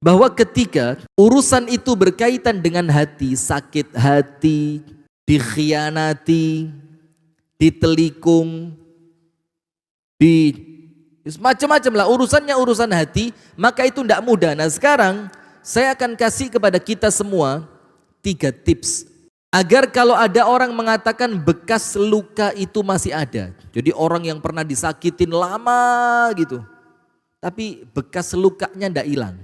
bahwa ketika urusan itu berkaitan dengan hati, sakit hati, dikhianati, ditelikung, macam-macam lah urusannya, urusan hati, maka itu tidak mudah. Nah sekarang saya akan kasih kepada kita semua 3 tips agar kalau ada orang mengatakan bekas luka itu masih ada. Jadi orang yang pernah disakitin lama gitu, tapi bekas lukanya tidak hilang.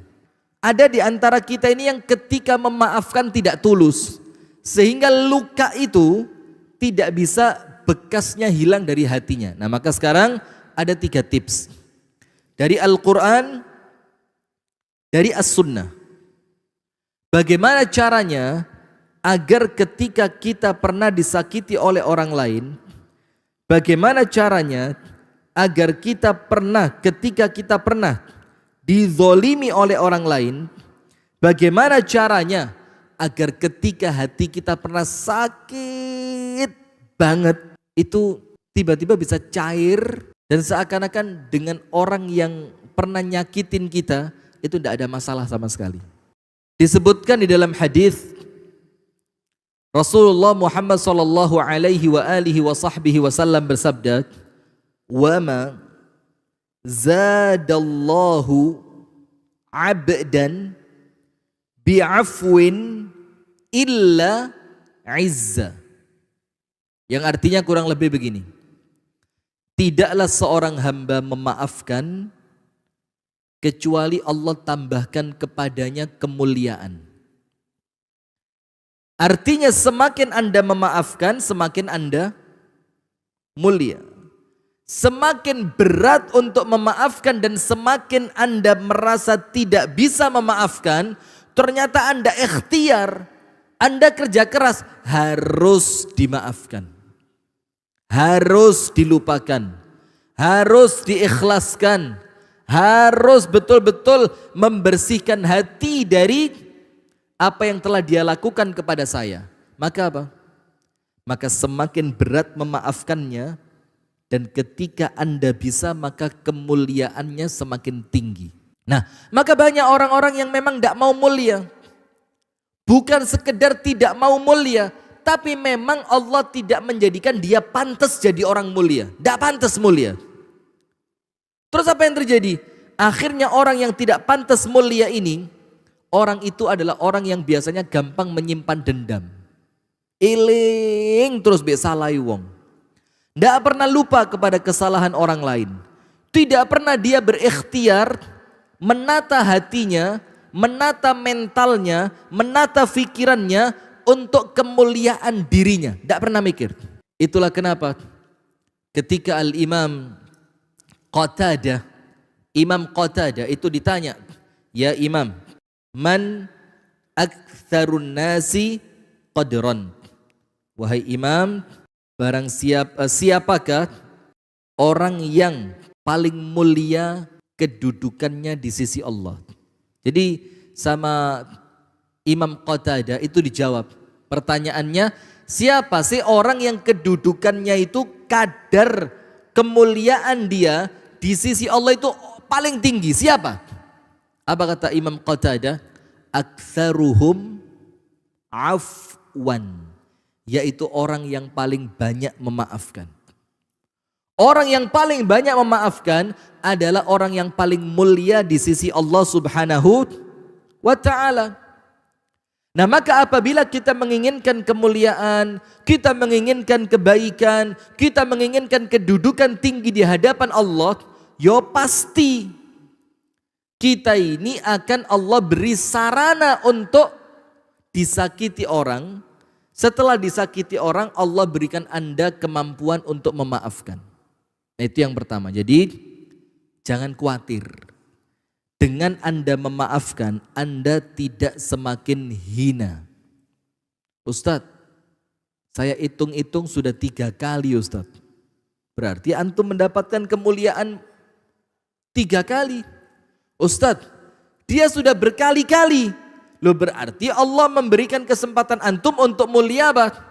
Ada di antara kita ini yang ketika memaafkan tidak tulus, sehingga luka itu tidak bisa bekasnya hilang dari hatinya. Nah maka sekarang ada 3 tips dari Al-Quran, dari As-Sunnah. Bagaimana caranya agar ketika kita pernah disakiti oleh orang lain, bagaimana caranya agar kita pernah, ketika kita pernah dizolimi oleh orang lain, bagaimana caranya agar ketika hati kita pernah sakit banget, itu tiba-tiba bisa cair dan seakan-akan dengan orang yang pernah nyakitin kita itu tidak ada masalah sama sekali. Disebutkan di dalam hadis Rasulullah Muhammad sallallahu alaihi wa alihi wa sahbihi wasallam bersabda, "Wa ma zadallahu abdan bi'afwin illa izza." Yang artinya kurang lebih begini. Tidaklah seorang hamba memaafkan kecuali Allah tambahkan kepadanya kemuliaan. Artinya semakin Anda memaafkan, semakin Anda mulia. Semakin berat untuk memaafkan dan semakin Anda merasa tidak bisa memaafkan, ternyata Anda ikhtiar, Anda kerja keras, harus dimaafkan. Harus dilupakan, harus diikhlaskan, harus betul-betul membersihkan hati dari apa yang telah dia lakukan kepada saya. Maka apa? Maka semakin berat memaafkannya, dan ketika Anda bisa maka kemuliaannya semakin tinggi. Nah, maka banyak orang-orang yang memang tidak mau mulia. Bukan sekedar tidak mau mulia, tapi memang Allah tidak menjadikan dia pantas jadi orang mulia. Tidak pantas mulia. Terus apa yang terjadi? Akhirnya orang yang tidak pantas mulia ini, orang itu adalah orang yang biasanya gampang menyimpan dendam. Eling terus besalai wong. Tidak pernah lupa kepada kesalahan orang lain. Tidak pernah dia berikhtiar menata hatinya, menata mentalnya, menata pikirannya untuk kemuliaan dirinya. Tidak pernah mikir. Itulah kenapa ketika Imam Qatadah itu ditanya, "Ya Imam, man aktsarun nasi qadran?" Wahai Imam, barang siapakah orang yang paling mulia kedudukannya di sisi Allah? Jadi sama Imam Qatadah itu dijawab. Pertanyaannya, siapa sih orang yang kedudukannya itu kadar kemuliaan dia di sisi Allah itu paling tinggi? Siapa? Apa kata Imam Qatadah? Aktsaruhum afwan, yaitu orang yang paling banyak memaafkan. Orang yang paling banyak memaafkan adalah orang yang paling mulia di sisi Allah Subhanahu wa ta'ala. Nah maka apabila kita menginginkan kemuliaan, kita menginginkan kebaikan, kita menginginkan kedudukan tinggi di hadapan Allah, yo pasti kita ini akan Allah beri sarana untuk disakiti orang. Setelah disakiti orang, Allah berikan Anda kemampuan untuk memaafkan. Nah, itu yang pertama. Jadi jangan khawatir. Dengan Anda memaafkan, Anda tidak semakin hina. Ustadz, saya hitung-hitung sudah 3 kali Ustadz. Berarti antum mendapatkan kemuliaan 3 kali. Ustadz, dia sudah berkali-kali. Loh berarti Allah memberikan kesempatan antum untuk mulia apa?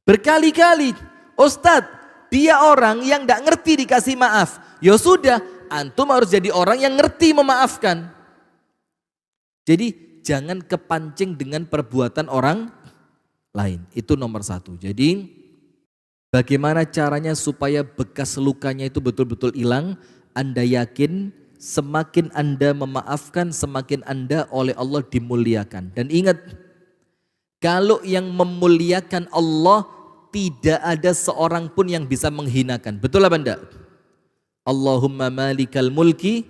Berkali-kali. Ustadz, dia orang yang tidak ngerti dikasih maaf. Ya sudah, antum harus jadi orang yang ngerti memaafkan. Jadi jangan kepancing dengan perbuatan orang lain. Itu nomor satu. Jadi bagaimana caranya supaya bekas lukanya itu betul-betul hilang? Anda yakin semakin Anda memaafkan, semakin Anda oleh Allah dimuliakan. Dan ingat, kalau yang memuliakan Allah tidak ada seorang pun yang bisa menghinakan. Betul apa enggak? Allahumma malikal mulki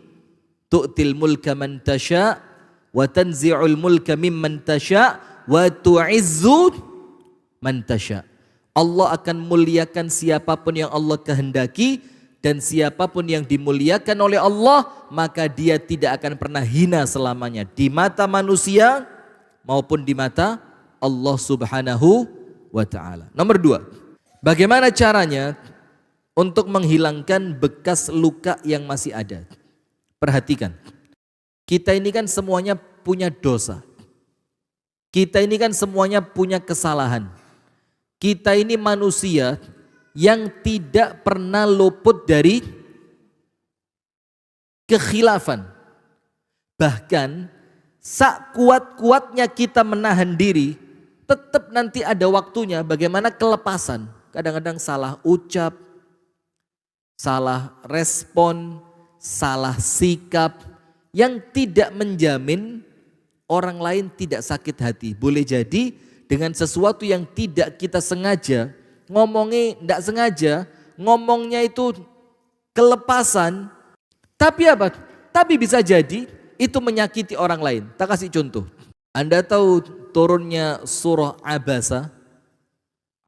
tu'til mulka man tasha wa tanzi'ul mulka mimman tasha wa tu'izzu man tasha. Allah akan muliakan siapapun yang Allah kehendaki, dan siapapun yang dimuliakan oleh Allah maka dia tidak akan pernah hina selamanya di mata manusia maupun di mata Allah Subhanahu wa ta'ala. Nomor 2, bagaimana caranya untuk menghilangkan bekas luka yang masih ada? Perhatikan, kita ini kan semuanya punya dosa. Kita ini kan semuanya punya kesalahan. Kita ini manusia yang tidak pernah luput dari kekhilafan. Bahkan sekuat-kuatnya kita menahan diri, tetap nanti ada waktunya bagaimana kelepasan. Kadang-kadang salah ucap, salah respon, salah sikap yang tidak menjamin orang lain tidak sakit hati. Boleh jadi dengan sesuatu yang tidak kita sengaja, ngomongnya tidak sengaja, ngomongnya itu kelepasan, tapi apa? Tapi bisa jadi itu menyakiti orang lain. Tak kasih contoh. Anda tahu turunnya surah Abasa?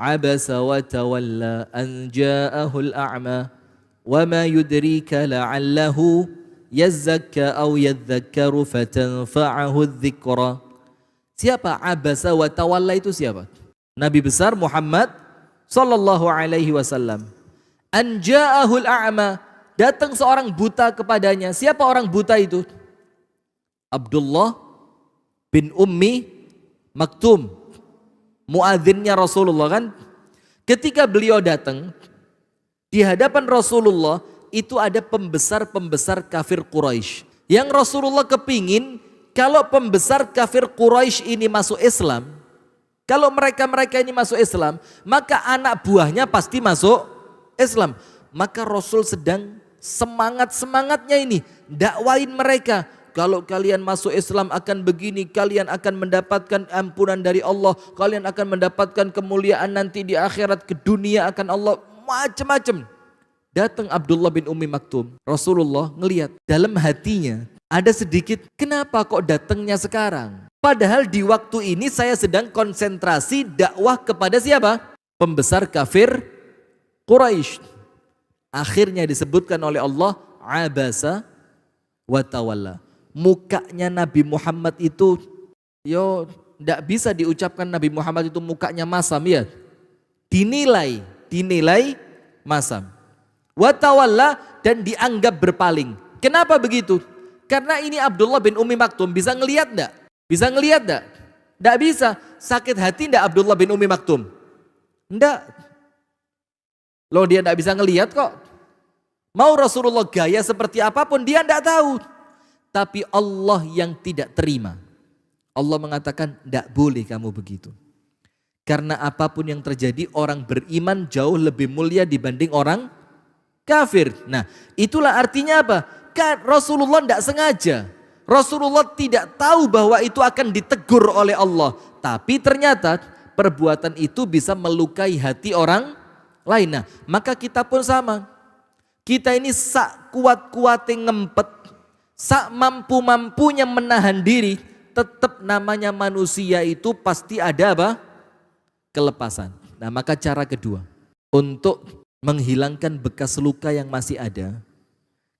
Abasa wa tawalla an ja'ahul a'ma wa ma yudrika la'allahu yazzakka aw yadhakkaru fatanfa'ahu dzikra. Siapa Abasa wa tawalla itu siapa? Nabi besar Muhammad sallallahu alaihi wasallam. An ja'ahul a'ma, datang seorang buta kepadanya. Siapa orang buta itu? Abdullah bin Ummi Maktum, muadzinnya Rasulullah kan. Ketika beliau datang di hadapan Rasulullah, itu ada pembesar-pembesar kafir Quraisy. Yang Rasulullah kepingin kalau pembesar kafir Quraisy ini masuk Islam, kalau mereka-mereka ini masuk Islam, maka anak buahnya pasti masuk Islam. Maka Rasul sedang semangat-semangatnya ini dakwain mereka. Kalau kalian masuk Islam akan begini, kalian akan mendapatkan ampunan dari Allah, kalian akan mendapatkan kemuliaan nanti di akhirat, ke dunia akan Allah, macam-macam. Datang Abdullah bin Ummi Maktum, Rasulullah ngelihat dalam hatinya ada sedikit, kenapa kok datangnya sekarang? Padahal di waktu ini saya sedang konsentrasi dakwah kepada siapa? Pembesar kafir Quraisy. Akhirnya disebutkan oleh Allah, Abasa wa tawalla. Mukanya Nabi Muhammad itu, tidak bisa diucapkan Nabi Muhammad itu mukanya masam ya. Dinilai masam. Wa tawalla, dan dianggap berpaling. Kenapa begitu? Karena ini Abdullah bin Ummi Maktum, bisa ngelihat enggak? Bisa ngelihat enggak? Enggak bisa. Sakit hati enggak Abdullah bin Ummi Maktum? Enggak. Loh, dia enggak bisa ngelihat kok. Mau Rasulullah gaya seperti apapun dia enggak tahu. Tapi Allah yang tidak terima. Allah mengatakan enggak boleh kamu begitu. Karena apapun yang terjadi, orang beriman jauh lebih mulia dibanding orang kafir. Nah, itulah artinya apa? Kan Rasulullah tidak sengaja. Rasulullah tidak tahu bahwa itu akan ditegur oleh Allah. Tapi ternyata perbuatan itu bisa melukai hati orang lain. Nah, maka kita pun sama. Kita ini sak kuat-kuatnya ngempet, sak mampu-mampunya menahan diri, tetap namanya manusia itu pasti ada apa? Kelepasan. Nah, maka cara kedua untuk menghilangkan bekas luka yang masih ada,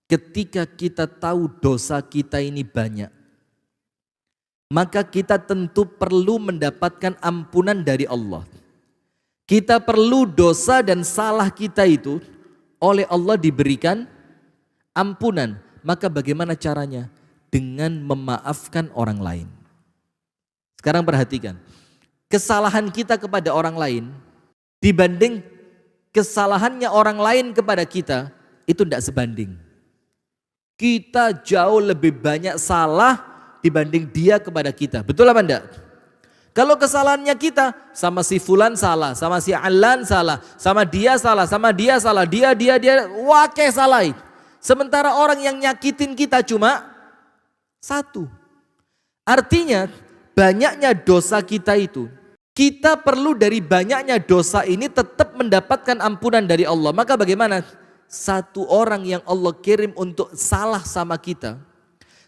ketika kita tahu dosa kita ini banyak, maka kita tentu perlu mendapatkan ampunan dari Allah. Kita perlu dosa dan salah kita itu oleh Allah diberikan ampunan. Maka bagaimana caranya? Dengan memaafkan orang lain. Sekarang perhatikan, kesalahan kita kepada orang lain dibanding kesalahannya orang lain kepada kita, itu tidak sebanding. Kita jauh lebih banyak salah dibanding dia kepada kita. Betul apa enggak? Kalau kesalahannya kita, sama si fulan salah, sama si alan salah, sama dia salah, dia, wakeh salah. Sementara orang yang nyakitin kita cuma satu. Artinya banyaknya dosa kita itu, kita perlu dari banyaknya dosa ini tetap mendapatkan ampunan dari Allah. Maka bagaimana? Satu orang yang Allah kirim untuk salah sama kita,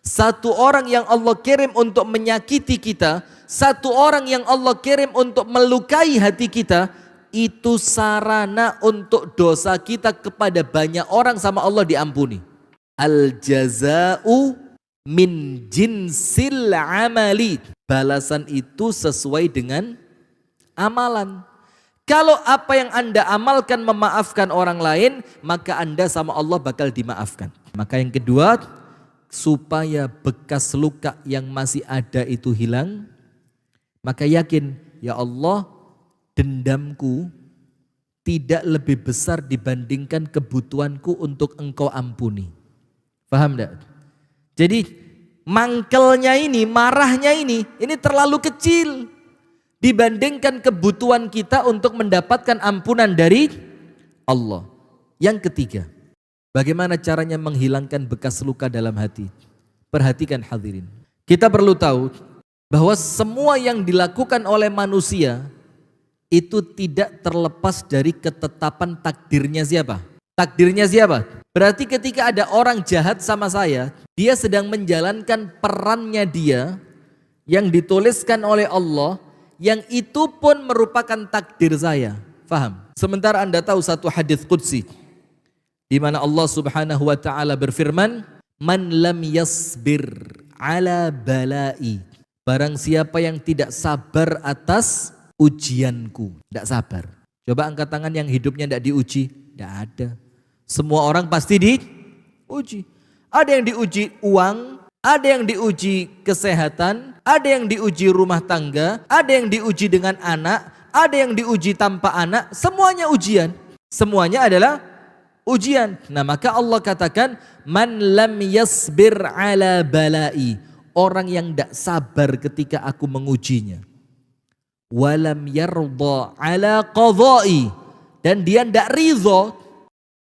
satu orang yang Allah kirim untuk menyakiti kita, satu orang yang Allah kirim untuk melukai hati kita, itu sarana untuk dosa kita kepada banyak orang sama Allah diampuni. Al jaza'u min jinsil amali. Balasan itu sesuai dengan amalan. Kalau apa yang Anda amalkan memaafkan orang lain, maka Anda sama Allah bakal dimaafkan. Maka yang kedua, supaya bekas luka yang masih ada itu hilang, maka yakin, ya Allah, dendamku tidak lebih besar dibandingkan kebutuhanku untuk Engkau ampuni. Paham enggak? Jadi mangkelnya ini, marahnya ini terlalu kecil dibandingkan kebutuhan kita untuk mendapatkan ampunan dari Allah. Yang ketiga, bagaimana caranya menghilangkan bekas luka dalam hati? Perhatikan hadirin. Kita perlu tahu bahwa semua yang dilakukan oleh manusia itu tidak terlepas dari ketetapan takdirnya siapa? Takdirnya siapa? Berarti ketika ada orang jahat sama saya, dia sedang menjalankan perannya dia yang dituliskan oleh Allah, yang itu pun merupakan takdir saya. Faham? Sementara Anda tahu satu hadis qudsi di mana Allah Subhanahu wa taala berfirman, "Man lam yasbir ala balai." Barang siapa yang tidak sabar atas ujianku, tidak sabar. Coba angkat tangan yang hidupnya tidak diuji. Tidak ada. Semua orang pasti diuji. Ada yang diuji uang, ada yang diuji kesehatan, ada yang diuji rumah tangga, ada yang diuji dengan anak, ada yang diuji tanpa anak. Semuanya ujian. Semuanya adalah ujian. Nah, maka Allah katakan, man lam yasbir ala balai. Orang yang tidak sabar ketika aku mengujinya. Walam yarda ala qadha'i. Dan dia tidak ridho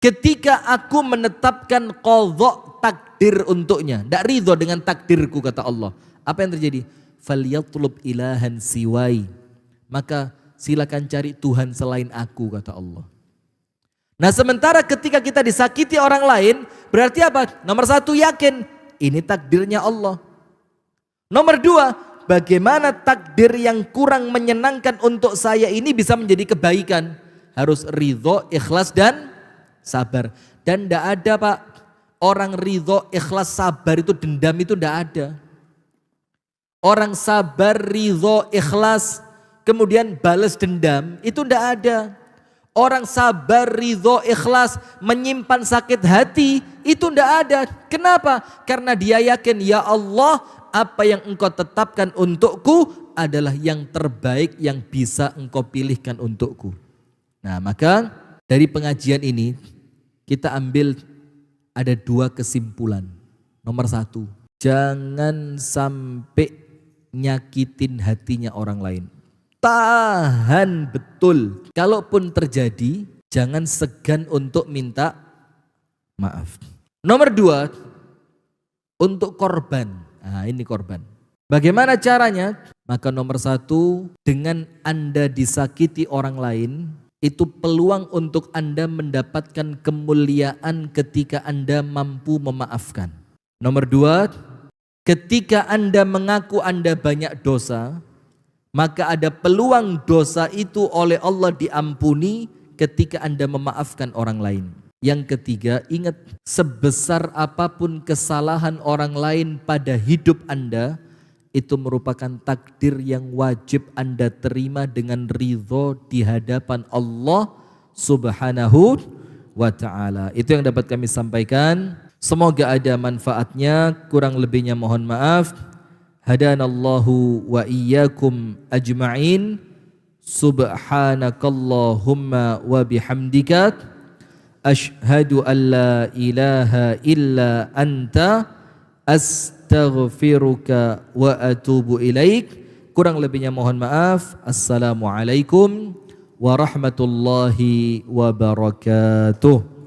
ketika aku menetapkan qadha, takdir untuknya. Tidak ridho dengan takdirku, kata Allah. Apa yang terjadi? Falyatlub ilahan siwai. Maka silakan cari Tuhan selain aku, kata Allah. Nah, sementara ketika kita disakiti orang lain, berarti apa? Nomor satu, yakin ini takdirnya Allah. Nomor dua, bagaimana takdir yang kurang menyenangkan untuk saya ini bisa menjadi kebaikan? Harus ridho, ikhlas dan sabar. Dan tidak ada, Pak, orang ridho, ikhlas, sabar itu dendam itu tidak ada. Orang sabar, ridho, ikhlas, kemudian balas dendam itu tidak ada. Orang sabar, ridho, ikhlas, menyimpan sakit hati itu tidak ada. Kenapa? Karena dia yakin, ya Allah, apa yang Engkau tetapkan untukku adalah yang terbaik yang bisa Engkau pilihkan untukku. Nah, maka dari pengajian ini kita ambil ada dua kesimpulan. Nomor satu, jangan sampai nyakitin hatinya orang lain. Tahan betul. Kalaupun terjadi, jangan segan untuk minta maaf. Nomor dua, untuk korban. Nah, ini korban. Bagaimana caranya? Maka nomor satu, dengan Anda disakiti orang lain, itu peluang untuk Anda mendapatkan kemuliaan ketika Anda mampu memaafkan. Nomor dua, ketika Anda mengaku Anda banyak dosa, maka ada peluang dosa itu oleh Allah diampuni ketika Anda memaafkan orang lain. Yang ketiga, ingat, sebesar apapun kesalahan orang lain pada hidup Anda, itu merupakan takdir yang wajib Anda terima dengan ridho di hadapan Allah Subhanahu wa ta'ala. Itu yang dapat kami sampaikan. Semoga ada manfaatnya, kurang lebihnya mohon maaf. Hadanallahu wa iyyakum ajma'in. Subhanakallahumma wa bihamdika. Ashhadu an la ilaha illa anta astaghfiruka wa atubu ilaik. Kurang lebihnya mohon maaf. Assalamualaikum warahmatullahi wabarakatuh.